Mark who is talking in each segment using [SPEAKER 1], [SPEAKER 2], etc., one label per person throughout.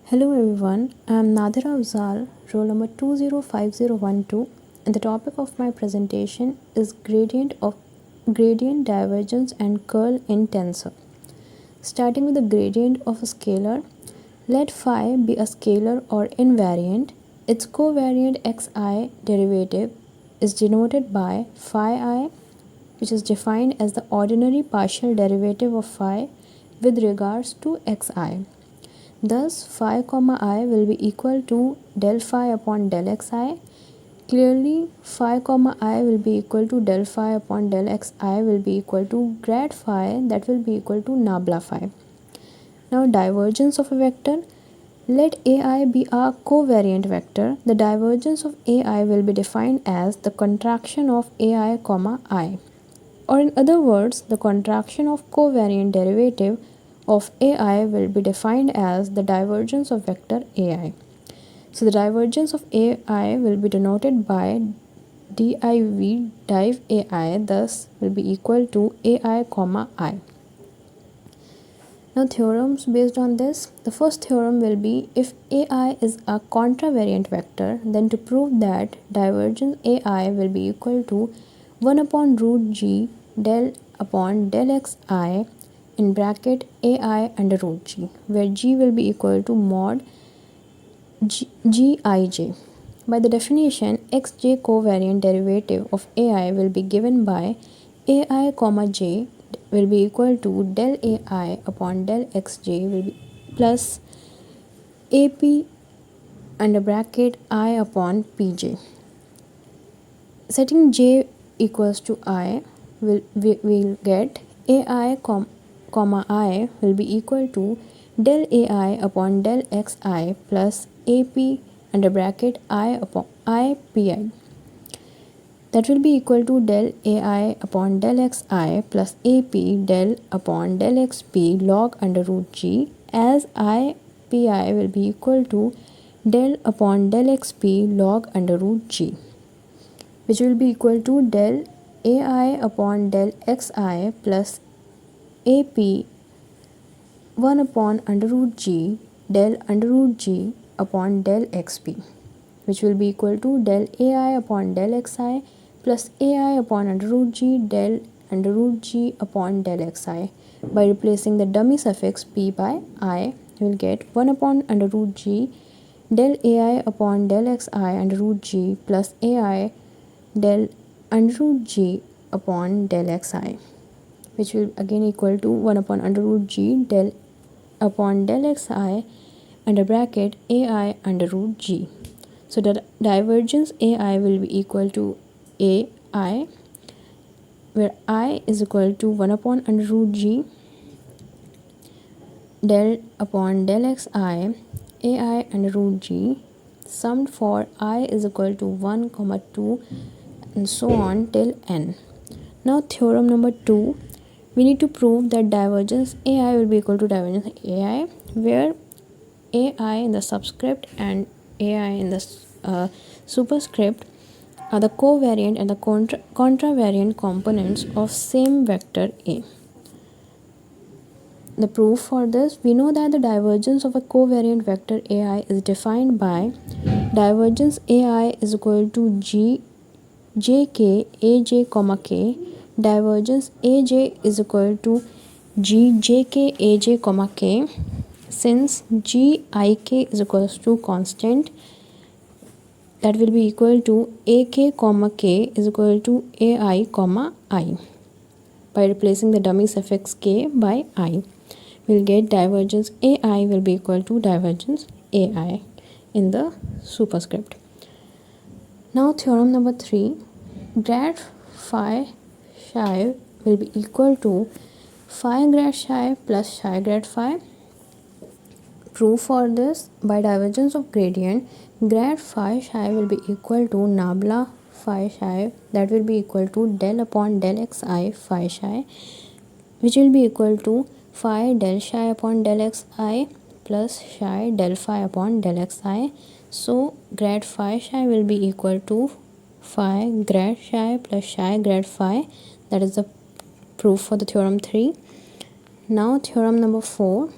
[SPEAKER 1] Hello everyone, I am Nadira Afzal, roll number 205012, and the topic of my presentation is gradient divergence and curl in tensor. Starting with the gradient of a scalar, let phi be a scalar or invariant. Its covariant xi derivative is denoted by phi I, which is defined as the ordinary partial derivative of phi with regards to xi. Thus, phi comma I will be equal to del phi upon del xi. Clearly, phi comma I will be equal to del phi upon del xi will be equal to grad phi, that will be equal to nabla phi. Now, divergence of a vector. Let ai be a covariant vector. The divergence of ai will be defined as the contraction of ai comma I. Or in other words, the contraction of covariant derivative of ai will be defined as the divergence of vector ai. So the divergence of ai will be denoted by div ai, thus will be equal to ai comma I. Now theorems based on this. The first theorem will be, if ai is a contravariant vector, then to prove that divergence ai will be equal to 1 upon root g del upon del xi in bracket ai under root g, where g will be equal to mod gij. By the definition, xj covariant derivative of ai will be given by ai comma j will be equal to del ai upon del xj will be plus ap under bracket I upon pj. Setting j equals to I, we'll get ai comma I will be equal to del ai upon del xi plus ap under bracket I upon I pi. That will be equal to del ai upon del xi plus ap del upon del xp log under root g, as I pi will be equal to del upon del xp log under root g, which will be equal to del ai upon del xi plus ap 1 upon under root g del under root g upon del xp, which will be equal to del ai upon del xi plus ai upon under root g del under root g upon del xi. By replacing the dummy suffix p by I, you will get 1 upon under root g del ai upon del xi under root g plus ai del under root g upon del xi, which will again equal to 1 upon under root g del upon del xi under bracket ai under root g. So the divergence ai will be equal to ai, where I is equal to 1 upon under root g del upon del xi ai under root g summed for I is equal to 1, 2 and so on till n. Now theorem number 2, we need to prove that divergence ai will be equal to divergence ai, where ai in the subscript and ai in the superscript are the covariant and the contravariant components of same vector A. The proof for this, we know that the divergence of a covariant vector ai is defined by divergence ai is equal to jk aj comma k, divergence aj is equal to gjk aj comma k. Since gik is equals to constant, that will be equal to ak comma k is equal to ai comma I. By replacing the dummy suffix k by I, we'll get divergence ai will be equal to divergence ai in the superscript. Now theorem number 3, grad phi psi will be equal to phi grad psi plus psi grad phi. Proof for this, by divergence of gradient, grad phi psi will be equal to nabla phi psi, that will be equal to del upon del xi phi psi, which will be equal to phi del psi upon del xi plus psi del phi upon del xi. So grad phi psi will be equal to phi grad psi plus psi grad phi. That is the proof for the theorem 3. Now theorem number 4,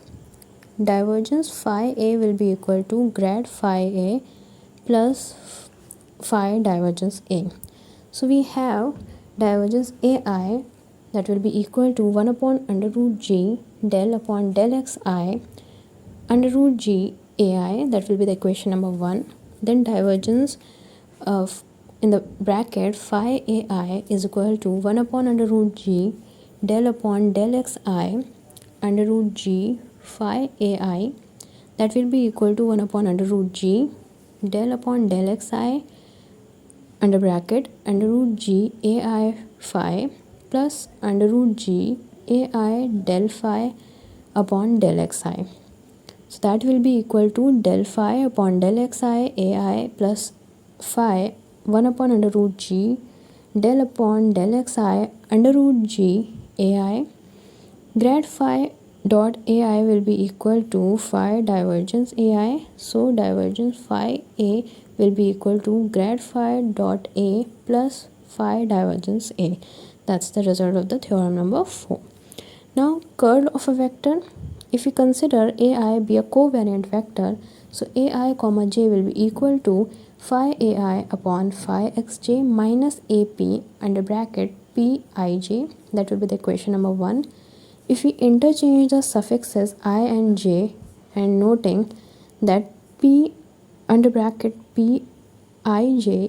[SPEAKER 1] divergence phi a will be equal to grad phi a plus phi divergence a. So we have divergence ai that will be equal to 1 upon under root g del upon del xi under root g ai. That will be the equation number 1. Then divergence of in the bracket phi ai is equal to 1 upon under root g del upon del xi under root g phi ai. That will be equal to 1 upon under root g del upon del xi under bracket under root g ai phi plus under root g ai del phi upon del xi. So that will be equal to del phi upon del xi ai plus phi 1 upon under root g del upon del xi under root g ai. Grad phi dot ai will be equal to phi divergence ai. So divergence phi a will be equal to grad phi dot a plus phi divergence a. That's the result of the theorem number 4. Now curl of a vector. If we consider ai be a covariant vector, so ai comma j will be equal to phi ai upon phi xj minus ap under bracket pij. That will be the equation number 1. If we interchange the suffixes I and j and noting that p under bracket pij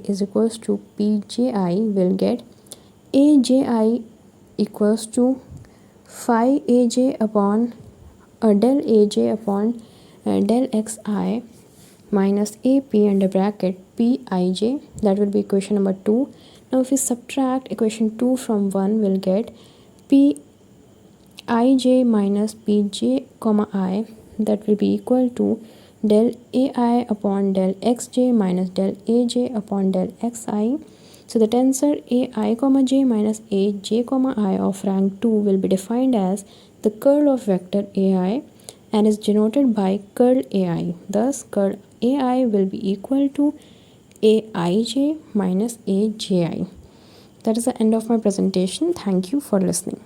[SPEAKER 1] is equals to pji, will get aji equals to phi aj upon del aj upon del xi minus ap under bracket pij. That will be equation number 2. Now if we subtract equation 2 from 1, we'll get pij minus pj comma I. That will be equal to del ai upon del xj minus del aj upon del xi. So the tensor ai comma j minus aj comma I of rank 2 will be defined as the curl of vector ai and is denoted by curl ai. Thus curl ai will be equal to aij minus aji. That is the end of my presentation. Thank you for listening.